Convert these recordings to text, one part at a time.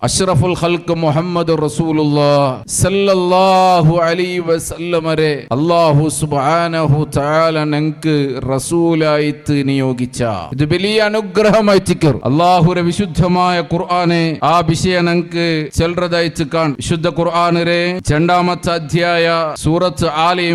അഷ്റഫുൽ ഖൽഖ് മുഹമ്മദ് റസൂലുള്ളാഹ് സല്ലല്ലാഹു അലൈഹി വസല്ലമരെ അല്ലാഹു സുബ്ഹാനഹു തആല നമുക്ക് റസൂലായിട്ട് നിയോഗിച്ച ഇത് വലിയ അനുഗ്രഹമായിട്ട് അല്ലാഹുവിന്റെ വിശുദ്ധമായ ഖുർആനെ ആ വിഷയം നമുക്ക് ചെൽറതായിട്ട് കാൺ വിശുദ്ധ ഖുർആനിലെ രണ്ടാമത്തെ അധ്യായ സൂറത്ത് ആലി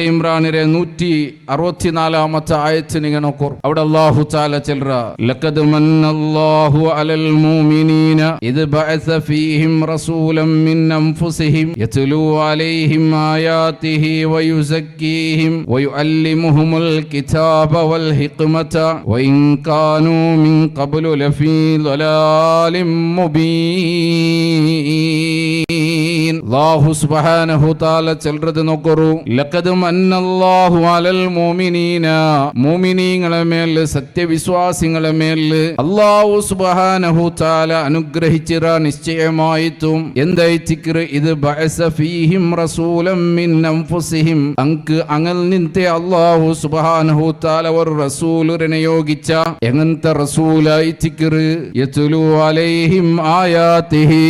ഇമ്രാനിലെ 164ാമത്തെ ആയത്ത് നിങ്ങൾ നോക്കൂ. അവിടെ അല്ലാഹു തആല ചെൽറ ലഖദ് മന്നല്ലാഹു അലൽ മുഅ്മിനീന إذ بعث فيهم رسولا من أنفسهم يتلو عليهم آياته ويزكيهم ويعلمهم الكتاب والحكمة وإن كانوا من قبل لفي ضلال مبين. അല്ലാഹു സുബ്ഹാനഹു തആല ചെൽറത് നോക്കൂ. ലഖദ് മന്നല്ലാഹു അലൽ മുഅ്മിനീന മുഅ്മിനീങ്ങളെ മേൽ സത്യവിശ്വാസികളെ മേൽ അല്ലാഹു സുബ്ഹാനഹു തആല അനുഗ്രഹിച്ചിറ നിശ്ചയമായിട്ടും എന്തായിത്തിക്കർ ഇത് ബഅസ ഫീഹിം റസൂലൻ മിൻ അൻഫുസിഹിം അങ്ക് അങ്ങൾ നിന്റെ അല്ലാഹു സുബ്ഹാനഹു തആല ഒരു റസൂലിനെ നിയോഗിച്ച എങ്ങനത്തെ റസൂലായിത്തിക്കർ യത്ലു അലൈഹിം ആയാതിഹി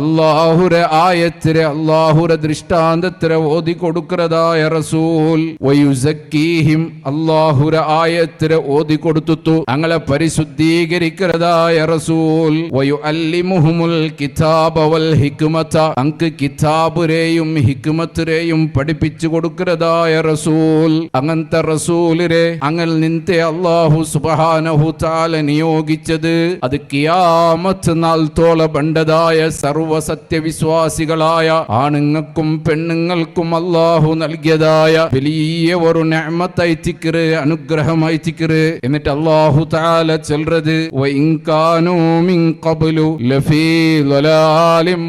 അല്ലാഹുരെ ആയത്തിരെ അല്ലാഹുരെ ദൃഷ്ടാന്തത്തിരെ ഓതി കൊടുക്കുന്നതായ റസൂൽ വയുസക്കീഹിം അല്ലാഹുരെ ആയത്തിരെ ഓതി കൊടുത്തു അങ്ങളെ പരിശുദ്ധീകരിക്കുന്നതായ റസൂൽ വയുഅല്ലിമുഹുമുൽ കിതാബ വൽ ഹിക്മത അങ്ക് കിതാബുരെയും ഹിക്മത്തിരെയും പഠിപ്പിച്ചു കൊടുക്കുന്നതായ റസൂൽ അങ്ങനത്തെ റസൂലിനെ അങ്ങൾ നിന്റെ അല്ലാഹു സുബ്ഹാനഹു തആല നിയോഗിച്ചത് അത് ഖിയാമത്ത് നാൾ തോള ബണ്ടതായ സർവ സത്യവിശ്വാസികളായ ആണുങ്ങൾക്കും പെണ്ണുങ്ങൾക്കും അല്ലാഹു നൽകിയതായ വലിയ ഒരു നിഅമത്തായി തിക്റ് അനുഗ്രഹമായി തിക്റ്. എന്നിട്ട് അല്ലാഹു തആല ചെൽറത് വഇൻ കാനൂ മിൻ ഖബ്ലു ലഫീ ളലാലിൻ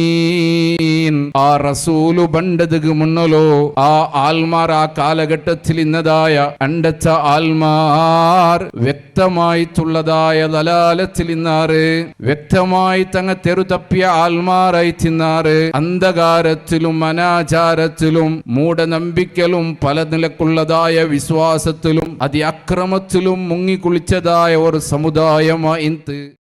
മുബീൻ. ആ റസൂലു ബണ്ടതുക്ക് മുന്നലോ ആ ആൽമാർ ആ കാലഘട്ടത്തിൽ ഇന്നതായ അണ്ടച്ച ആൽമാർ വ്യക്തമായിട്ടുള്ളതായ ദലാലത്തിൽ ഇന്നാറ് വ്യക്തമായി തങ്ങ തെരുതപ്പിയ ആൽമാറായി തിന്നാറ് അന്ധകാരത്തിലും അനാചാരത്തിലും മൂഢനമ്പിക്കലും പല നിലക്കുള്ളതായ വിശ്വാസത്തിലും അതി അക്രമത്തിലും മുങ്ങിക്കുളിച്ചതായ ഒരു സമുദായമായി